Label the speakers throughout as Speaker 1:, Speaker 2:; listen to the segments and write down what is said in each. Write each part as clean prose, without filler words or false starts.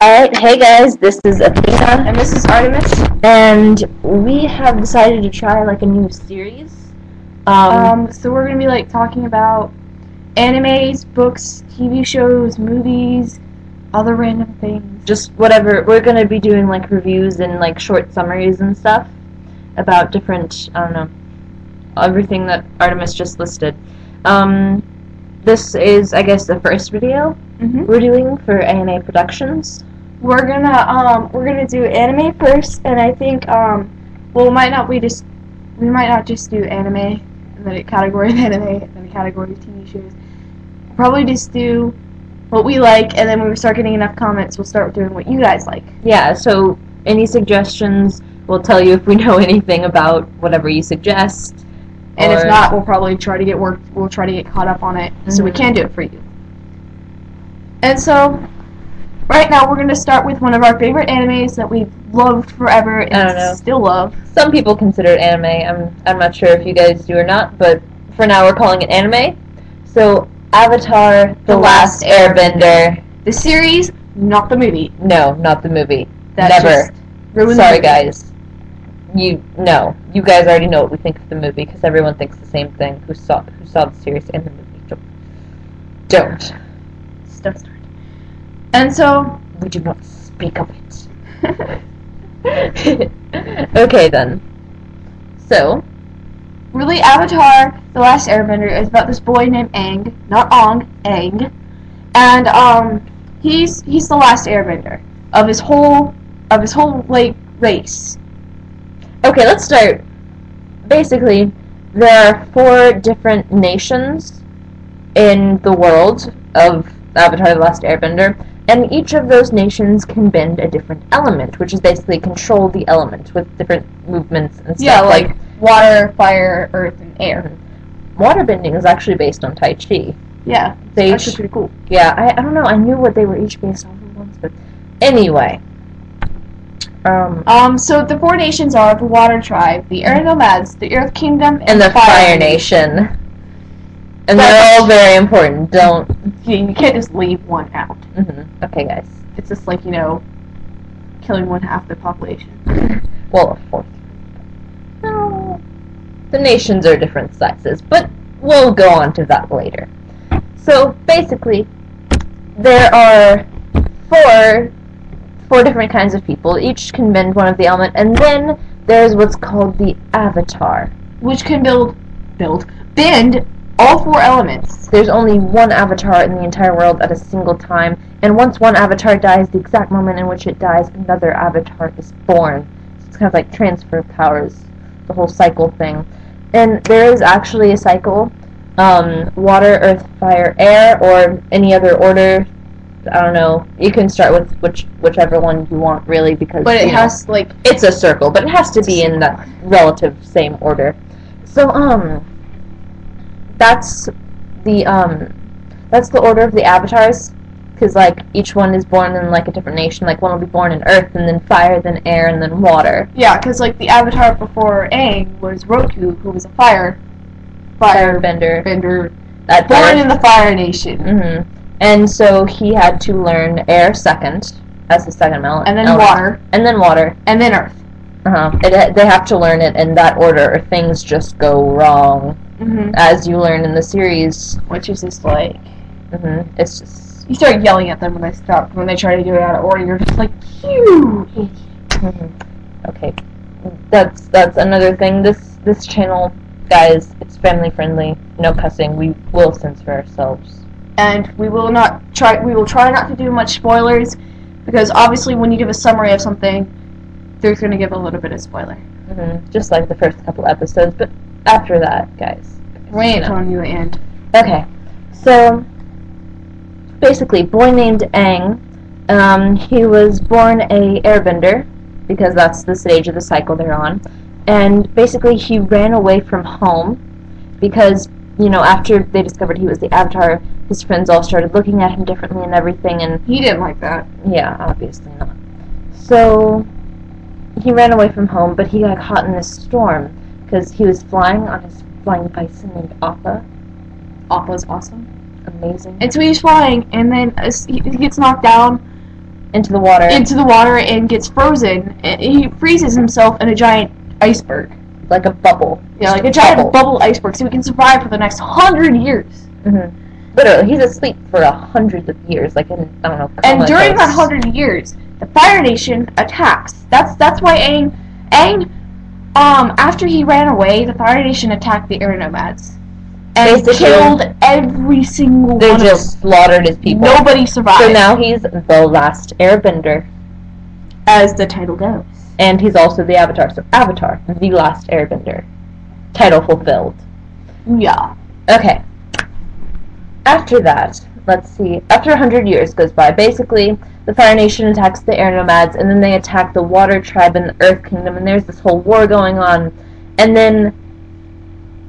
Speaker 1: Alright, hey guys, this is Athena,
Speaker 2: And this is Artemis.
Speaker 1: and we have decided to try like a new series.
Speaker 2: So we're gonna be like talking about animes, books, TV shows, movies, other random things.
Speaker 1: Just whatever, we're gonna be doing like reviews and like short summaries and stuff about different, I don't know, everything that Artemis just listed. This is, I guess, the first video we're doing for A&AProductions.
Speaker 2: We're gonna do anime first, and I think we might not just do anime and then a category of anime and then a category of TV shows. We'll probably just do what we like, and then when we start getting enough comments, we'll start doing what you guys like.
Speaker 1: Yeah, so any suggestions, we'll tell you if we know anything about whatever you suggest.
Speaker 2: And if not, we'll probably try to get caught up on it, so we can do it for you. And so, right now we're going to start with one of our favorite animes that we've loved forever and still love.
Speaker 1: Some people consider it anime. I'm not sure if you guys do or not, but for now we're calling it anime. So, Avatar: The Last Airbender.
Speaker 2: The series, not the movie.
Speaker 1: No, not the movie.
Speaker 2: That
Speaker 1: Never.
Speaker 2: Ruined
Speaker 1: Sorry,
Speaker 2: the movie.
Speaker 1: guys. You guys already know what we think of the movie because everyone thinks the same thing. Who saw the series and the movie? Don't.
Speaker 2: Stuff started. And so
Speaker 1: We do not speak of it. Okay then. So,
Speaker 2: really, Avatar: The Last Airbender is about this boy named Aang, not Ong, Aang, and he's the last Airbender of his whole like race.
Speaker 1: okay, let's start. Basically, there are 4 different nations in the world of Avatar: The Last Airbender, and each of those nations can bend a different element, which is basically control the element with different movements and stuff.
Speaker 2: Yeah, like water, fire, earth, and air.
Speaker 1: Waterbending is actually based on Tai Chi.
Speaker 2: Yeah,
Speaker 1: They
Speaker 2: actually pretty cool.
Speaker 1: Yeah, I don't know, I knew what they were each based off of once, but anyway.
Speaker 2: So the 4 nations are the Water Tribe, the Air Nomads, the Earth Kingdom,
Speaker 1: and the Fire Nation. And they're all very important.
Speaker 2: You can't just leave one out.
Speaker 1: Okay, guys.
Speaker 2: It's just like, killing 1/2 the population.
Speaker 1: Well, a fourth. No. The nations are different sizes, but we'll go on to that later. So, basically, there are four different kinds of people. Each can bend one of the element, and then there's what's called the Avatar,
Speaker 2: which can bend all 4 elements.
Speaker 1: There's only one Avatar in the entire world at a single time, and once one Avatar dies, the exact moment in which it dies, another Avatar is born. So it's kind of like transfer of powers, the whole cycle thing. And there is actually a cycle, water, earth, fire, air, or any other order. I don't know. You can start with whichever one you want, really, because
Speaker 2: but it has
Speaker 1: it's a circle, but it has to be in that relative same order. So that's the order of the avatars, because like each one is born in like a different nation. Like one will be born in earth, and then fire, then air, and then water.
Speaker 2: Yeah, because like the avatar before Aang was Roku, who was a
Speaker 1: firebender.
Speaker 2: Born in the Fire Nation.
Speaker 1: And so he had to learn air second as the second element,
Speaker 2: and then water,
Speaker 1: and then water,
Speaker 2: and then earth.
Speaker 1: They have to learn it in that order, or things just go wrong. As you learn in the series,
Speaker 2: which is just like,
Speaker 1: it's just
Speaker 2: you start yelling at them when they try to do it out of order. You're just like, you idiot.
Speaker 1: Okay, that's another thing. This channel, guys, it's family friendly. No cussing. We will censor ourselves,
Speaker 2: and we will try not to do much spoilers, because obviously when you give a summary of something, there's going to give a little bit of spoiler.
Speaker 1: Just like the first couple episodes, but after that, guys,
Speaker 2: we ain't telling you the end.
Speaker 1: Okay, so basically, boy named Aang, he was born a airbender, because that's the stage of the cycle they're on, and basically he ran away from home, because, after they discovered he was the Avatar, his friends all started looking at him differently and everything, and
Speaker 2: he didn't like that.
Speaker 1: Yeah, obviously not. So he ran away from home, but he got caught in this storm, because he was flying on his flying bison named Appa.
Speaker 2: Appa's awesome.
Speaker 1: Amazing.
Speaker 2: And so he's flying, and then he gets knocked down,
Speaker 1: into the water.
Speaker 2: Into the water and gets frozen. And he freezes himself in a giant iceberg.
Speaker 1: Like a bubble.
Speaker 2: Yeah, like a giant bubble iceberg, so he can survive for the next 100 years.
Speaker 1: Literally, he's asleep for hundreds of years, like in, I don't know.
Speaker 2: And during that 100 years, the Fire Nation attacks. That's why Aang, after he ran away, the Fire Nation attacked the air nomads. And killed every single one of them.
Speaker 1: They just slaughtered his people.
Speaker 2: Nobody survived.
Speaker 1: So now he's the Last Airbender.
Speaker 2: As the title goes.
Speaker 1: And he's also the Avatar. So Avatar, the Last Airbender. Title fulfilled.
Speaker 2: Yeah.
Speaker 1: Okay. After that, let's see. After 100 years goes by, basically, the Fire Nation attacks the air nomads, and then they attack the Water Tribe and the Earth Kingdom, and there's this whole war going on. And then,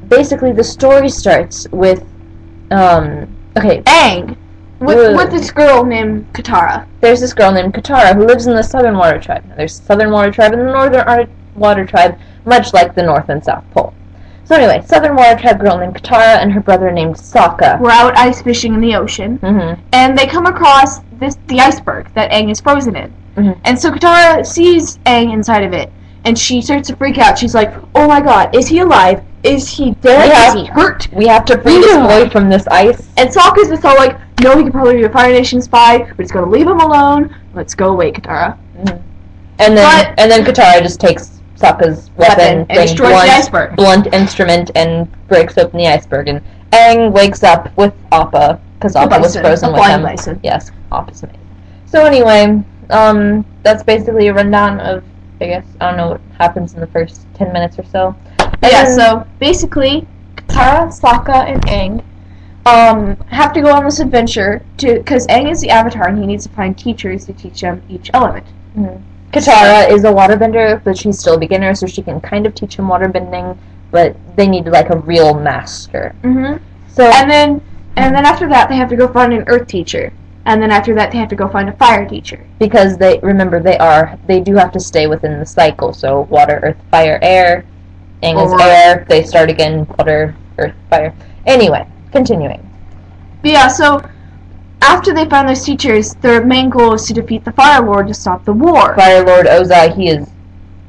Speaker 1: basically, the story starts with,
Speaker 2: Aang. With this girl named Katara.
Speaker 1: There's this girl named Katara who lives in the Southern Water Tribe. There's the Southern Water Tribe and the Northern Water Tribe, much like the North and South Pole. So anyway, Southern Water Tribe girl named Katara and her brother named Sokka.
Speaker 2: We're out ice fishing in the ocean, and they come across the iceberg that Aang is frozen in. And so Katara sees Aang inside of it, and she starts to freak out. She's like, "Oh my God, is he alive? Is he dead? Is he hurt?
Speaker 1: We have to free this boy from this ice."
Speaker 2: And Sokka's just all like, "No, he could probably be a Fire Nation spy. We're just gonna leave him alone. Let's go away, Katara."
Speaker 1: And then Katara just takes Sokka's weapon
Speaker 2: and destroys the iceberg.
Speaker 1: Blunt instrument, and breaks open the iceberg. And Aang wakes up with Appa, because Appa was frozen with him.
Speaker 2: Bison.
Speaker 1: Yes, Appa's amazing. So anyway, that's basically a rundown of, I guess, I don't know what happens in the first 10 minutes or so.
Speaker 2: So basically, Katara, Sokka, and Aang have to go on this adventure because Aang is the Avatar and he needs to find teachers to teach him each element.
Speaker 1: Katara is a waterbender, but she's still a beginner, so she can kind of teach him waterbending, but they need like a real master. So
Speaker 2: and then after that they have to go find an earth teacher, and then after that they have to go find a fire teacher.
Speaker 1: Because they do have to stay within the cycle. So water, earth, fire, air. Aang is air. They start again. Water, earth, fire. Anyway, continuing.
Speaker 2: But yeah, so after they find those teachers, their main goal is to defeat the Fire Lord to stop the war.
Speaker 1: Fire Lord Ozai, he is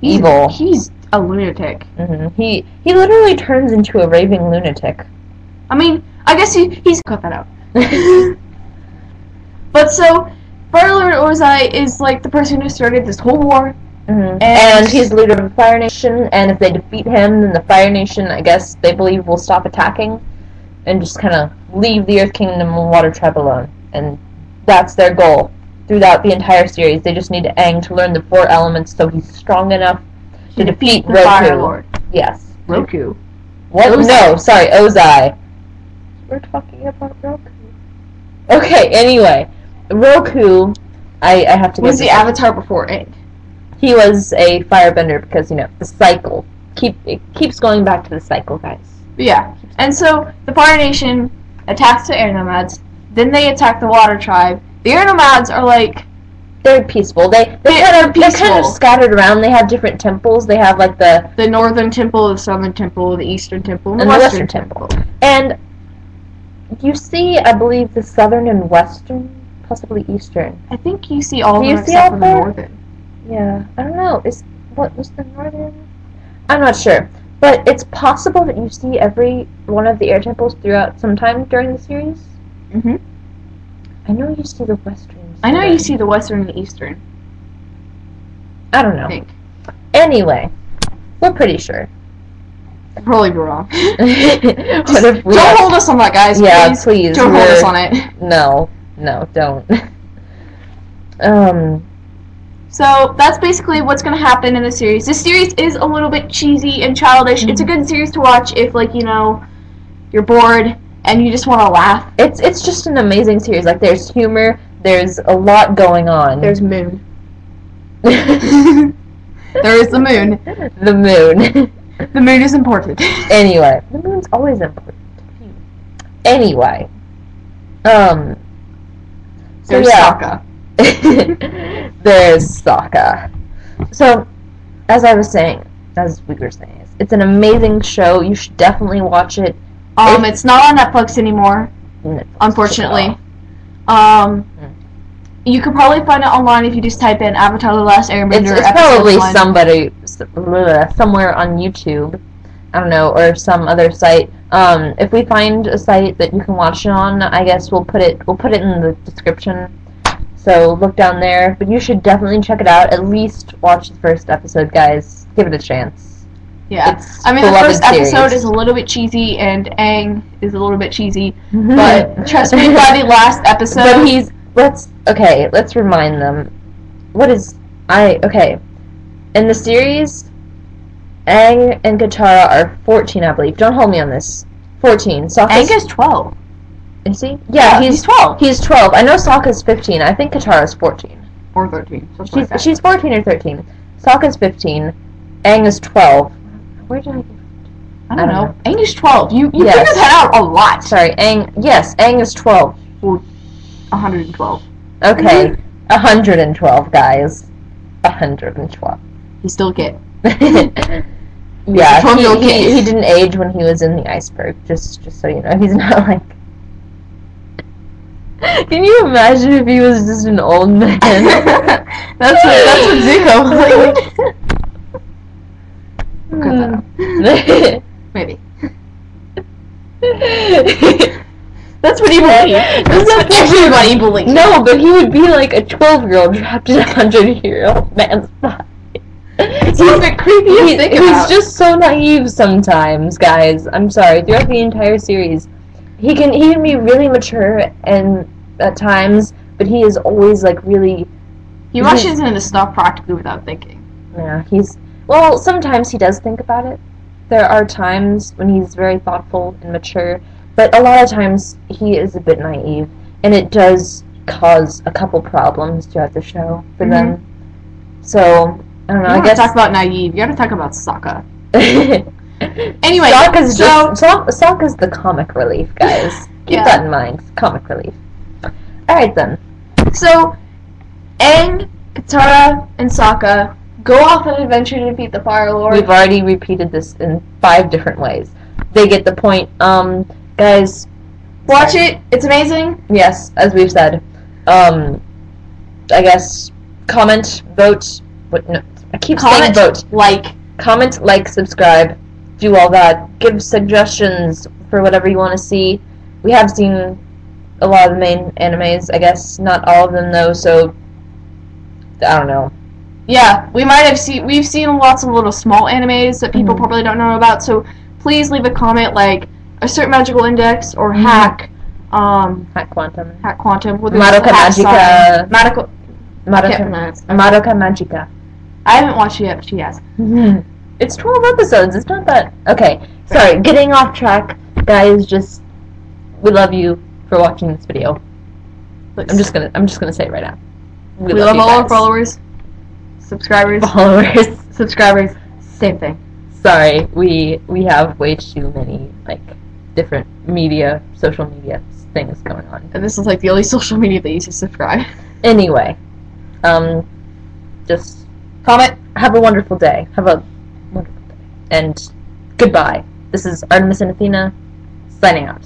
Speaker 1: evil.
Speaker 2: He's a lunatic.
Speaker 1: He literally turns into a raving lunatic.
Speaker 2: I mean, I guess he's cut that out. But so, Fire Lord Ozai is like the person who started this whole war.
Speaker 1: And he's the leader of the Fire Nation, and if they defeat him, then the Fire Nation, I guess, they believe will stop attacking, and just kind of leave the Earth Kingdom and Water Tribe alone. And that's their goal throughout the entire series. They just need Aang to learn the 4 elements so he's strong enough to defeat
Speaker 2: the
Speaker 1: Roku.
Speaker 2: Fire Lord.
Speaker 1: Yes.
Speaker 2: Roku.
Speaker 1: What?
Speaker 2: Ozai.
Speaker 1: No, sorry, Ozai. We're talking about Roku. Okay, anyway. Roku, I have to...
Speaker 2: Was the Avatar before Aang?
Speaker 1: He was a firebender because, you know, the cycle. It keeps going back to the cycle, guys.
Speaker 2: Yeah. And so, the Fire Nation attacks the air nomads. Then they attack the Water Tribe. The air nomads are like...
Speaker 1: They're peaceful. They're kind of scattered around. They have different temples. They have, like, the
Speaker 2: Northern Temple, the Southern Temple, the Eastern Temple, and the
Speaker 1: Western Temple. And you see, I believe, the Southern and Western, possibly Eastern.
Speaker 2: I think you see all of
Speaker 1: them
Speaker 2: except for the Northern.
Speaker 1: Yeah, I don't know. What was the Northern? I'm not sure. But it's possible that you see every one of the air temples throughout some time during the series. I know you see the Western.
Speaker 2: I know you see the Western and Eastern.
Speaker 1: I don't know.
Speaker 2: I think.
Speaker 1: Anyway, we're pretty sure.
Speaker 2: I'd probably be wrong.
Speaker 1: Don't
Speaker 2: hold us on that, guys.
Speaker 1: Yeah, please.
Speaker 2: Don't hold us on it.
Speaker 1: No, don't.
Speaker 2: So that's basically what's going to happen in the series. This series is a little bit cheesy and childish. It's a good series to watch if, like, you know, you're bored and you just want to laugh.
Speaker 1: It's just an amazing series. Like, there's humor, there's a lot going on.
Speaker 2: There's moon. There is the moon.
Speaker 1: The moon.
Speaker 2: The moon is important.
Speaker 1: Anyway, the moon's always important. Anyway,
Speaker 2: There's Sokka.
Speaker 1: There's Sokka. So, as we were saying, it's an amazing show. You should definitely watch it.
Speaker 2: It's not on Netflix anymore, unfortunately. You could probably find it online if you just type in Avatar: The Last Airbender.
Speaker 1: It's probably somebody somewhere on YouTube. I don't know, or some other site. If we find a site that you can watch it on, I guess we'll put it in the description. So look down there. But you should definitely check it out. At least watch the first episode, guys. Give it a chance.
Speaker 2: Yeah,
Speaker 1: It's
Speaker 2: I mean the first
Speaker 1: series.
Speaker 2: episode is a little bit cheesy, and Aang is a little bit cheesy. But trust me, by the last episode,
Speaker 1: But let's remind them. In the series, Aang and Katara are 14, I believe. Don't hold me on this. 14.
Speaker 2: Aang is 12.
Speaker 1: Is he? Yeah,
Speaker 2: he's 12.
Speaker 1: He's 12. I know Sokka's 15. I think Katara's 14.
Speaker 2: Or 13.
Speaker 1: She's 14 or 13. Sokka's 15. Aang is 12. Where did I get?
Speaker 2: I don't know. Aang is 12. You figured
Speaker 1: Yes.
Speaker 2: that out a lot.
Speaker 1: Sorry, Aang. Yes, Aang is 12.
Speaker 2: 112.
Speaker 1: Okay, 112, guys. 112.
Speaker 2: He's still a kid.
Speaker 1: Yeah,
Speaker 2: He's a 12-year-old kid.
Speaker 1: he didn't age when he was in the iceberg. Just so you know, he's not like. Can you imagine if he was just an old man?
Speaker 2: that's what Zuko was like. Maybe. That's what he believed. That's what everybody believes.
Speaker 1: No, but he would be like a 12-year-old trapped in a 100-year-old man's body.
Speaker 2: It's a bit creepy to think about.
Speaker 1: He's just so naive sometimes, guys. I'm sorry. Throughout the entire series, he can be really mature and at times, but he is always like really.
Speaker 2: He rushes into stuff practically without thinking.
Speaker 1: Yeah, sometimes he does think about it. There are times when he's very thoughtful and mature, but a lot of times he is a bit naive, and it does cause a couple problems throughout the show for them. So I don't know. I guess
Speaker 2: talk about naive. You gotta talk about Sokka. Anyway,
Speaker 1: Sokka's the comic relief, guys. Keep that in mind. Comic relief. Alright then.
Speaker 2: So, Aang, Katara, and Sokka go off on an adventure to defeat the Fire Lord.
Speaker 1: We've already repeated this in 5 different ways. They get the point. Guys,
Speaker 2: watch it. It's amazing.
Speaker 1: Yes, as we've said. I guess comment, vote. No, I keep saying vote. Comment, like, subscribe. Do all that. Give suggestions for whatever you want to see. We have seen a lot of the main animes, I guess. Not all of them, though, so I don't know.
Speaker 2: Yeah, we've seen lots of little small animes that people probably don't know about, so please leave a comment like a certain magical index or hack
Speaker 1: Quantum.
Speaker 2: Hack Quantum with
Speaker 1: Madoka Magica. Madoka
Speaker 2: Magica.
Speaker 1: Magica.
Speaker 2: I haven't watched it yet, but she has.
Speaker 1: It's 12 episodes. It's not that. Okay, sorry. Getting off track, guys. We love you for watching this video. I'm just gonna say it right now.
Speaker 2: We love all our followers, subscribers, same thing.
Speaker 1: Sorry, we have way too many different social media things going on.
Speaker 2: And this is the only social media that you should subscribe.
Speaker 1: Anyway, just comment. Have a wonderful day. And goodbye. This is Artemis and Athena signing out.